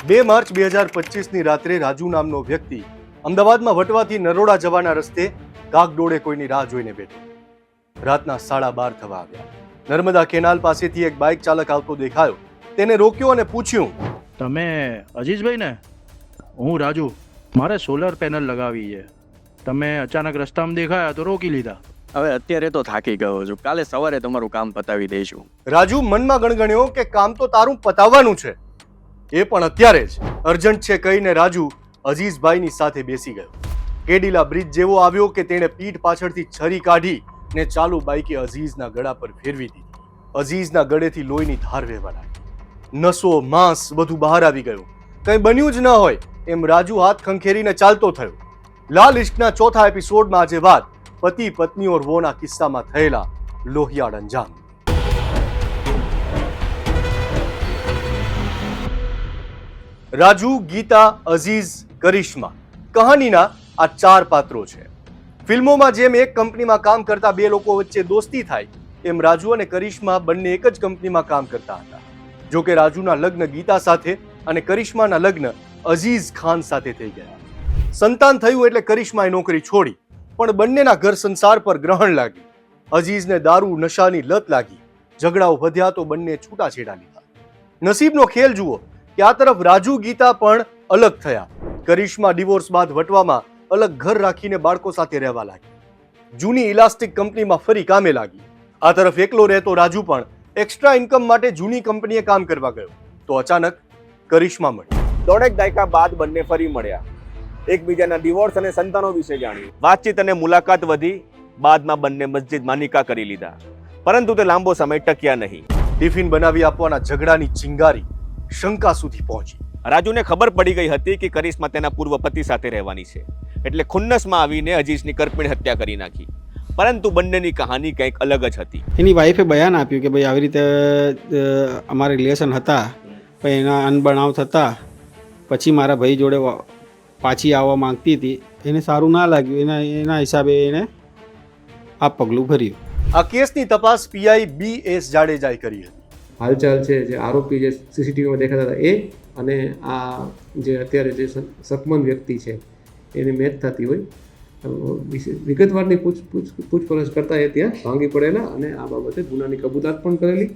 2 March 2025ની રાત્રે રાજુ નામનો વ્યક્તિ અમદાવાદમાં વટવાથી નરોડા જવાના રસ્તે કાગડોળે કોઈની રાહ જોઈને બેઠો. રાતના 12:30 થવા આવ્યા. નર્મદા કેનાલ પાસેથી એક બાઇક ચાલક આવતો દેખાયો. તેને રોક્યો અને પૂછ્યું, તમે અજીઝભાઈ ને? હું રાજુ. મારે સોલર પેનલ લગાવી છે. તમે અચાનક રસ્તામાં દેખાયા તો રોકી લીધા. હવે અત્યારે તો થાકી ગયો છું, કાલે સવારે તમારું કામ પતાવી દઈશું. રાજુ મનમાં ગણગણ્યો કે કામ તો તારું પતાવવાનું છે, એ પણ અત્યારે જ. અર્જન્ટ છે કહીને રાજુ અજીઝભાઈની સાથે બેસી ગયો. કેડીલા બ્રિજ જેવો આવ્યો કે તેણે પીઠ પાછળથી છરી કાઢી ને ચાલુ બાઈકે અઝીઝના ગળા પર ફેરવી દીધી. અઝીઝના ગળેથી લોહીની ધાર વહેવા લાગી. નસો માંસ બધું બહાર આવી ગયું. કંઈ બન્યું જ ન હોય એમ રાજુ હાથ ખંખેરીને ચાલતો થયો. લાલ ઇશ્કના ચોથા એપિસોડમાં આજે વાત પતિ પત્ની ઓર વોના કિસ્સામાં થયેલા લોહિયાળ અંજામ. રાજુ, ગીતા, અઝીઝ, કરિશ્મા કહાનીના આ 4 પાત્રો છે. ફિલ્મોમાં જેમ એક કંપનીમાં કામ કરતા 2 લોકો વચ્ચે દોસ્તી થાય એમ રાજુ અને કરિશ્મા બંને એક જ કંપનીમાં કામ કરતા હતા. જો કે રાજુના લગ્ન ગીતા સાથે અને કરિશ્માના લગ્ન અઝીઝ ખાન સાથે થઈ ગયા. સંતાન થયું એટલે કરિશ્માએ નોકરી છોડી, પણ બંનેના ઘર સંસાર પર ગ્રહણ લાગ્યું. અઝીઝને દારૂ નશાની લત લાગી. ઝઘડાઓ વધ્યા તો બંને છૂટાછેડા લીધા. નસીબનો ખેલ જુઓ કે આ તરફ રાજુ, ગીતા પણ અલગ થયા. કરિશ્મા ડિવોર્સ બાદ વટવામાં અલગ ઘર રાખીને બાળકો સાથે રહેવા લાગી. જૂની ઇલાસ્ટિક કંપનીમાં ફરી કામે લાગી. આ તરફ એકલો રહેતો રાજુ પણ એક્સ્ટ્રા ઇન્કમ માટે જૂની કંપનીએ કામ કરવા ગયો તો અચાનક કરિશ્મા મળી. 1.5 દાયકા બાદ બંને ફરી મળ્યા. એકબીજાના ડિવોર્સ અને સંતાનો વિશે જાણ્યું. વાતચીત અને મુલાકાત વધી. બાદમાં બંને મસ્જિદમાં નિકાહ કરી લીધા, પરંતુ તે લાંબો સમય ટક્યા નહીં. ટિફિન બનાવી આપવાના ઝઘડાની ચિંગારી શંકા સુધી પહોંચી. રાજુને ખબર પડી ગઈ હતી કે કરિશ્મા તેના પૂર્વ પતિ સાથે રહેવાની છે, એટલે ખુન્નસમાં આવીને અજીઝની કરપીણ હત્યા કરી નાખી. પરંતુ બંનેની કહાની કંઈક અલગ જ હતી. એની વાઈફે બયાન આપ્યું કે ભાઈ આવી રીતે અમારા રિલેશન હતા, પણ એના અનબનાવ થતા પછી મારા ભાઈ જોડે પાછી આવવા માંગતી હતી. એને સારું ના લાગ્યું, એના હિસાબે એને આ પગલું ભર્યું. આ કેસની તપાસ પીઆઈ BS જાડેજાએ કરી હતી. હાલચાલ છે, જે આરોપી જે સીસીટીવીમાં દેખાતા હતા એ અને આ જે અત્યારે જે શકમંદ વ્યક્તિ છે એને મેચ થતી હોય, વિગતવારની પૂછપરછ કરતા એ ત્યાં ભાંગી પડેલા અને આ બાબતે ગુનાની કબૂલાત પણ કરેલી.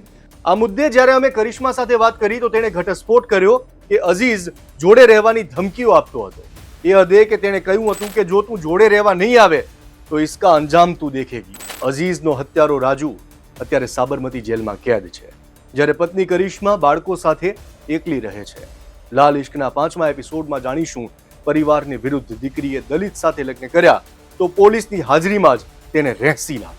આ મુદ્દે જ્યારે અમે કરિશ્મા સાથે વાત કરી તો તેણે ઘટસ્ફોટ કર્યો કે અઝીઝ જોડે રહેવાની ધમકીઓ આપતો હતો. એ હદે કે તેણે કહ્યું હતું કે જો તું જોડે રહેવા નહીં આવે તો ઇસકા અંજામ તું દેખેગી. અઝીઝનો હત્યારો રાજુ અત્યારે સાબરમતી જેલમાં કેદ છે, જ્યારે પત્ની કરિશ્મા બાળકો સાથે એકલી રહે છે. લાલ ઇશ્કના 5મા એપિસોડમાં જાણીશું પરિવારની વિરુદ્ધ દીકરીએ દલિત સાથે લગ્ન કર્યા તો પોલીસની હાજરીમાં જ તેને રહેસી લાગી.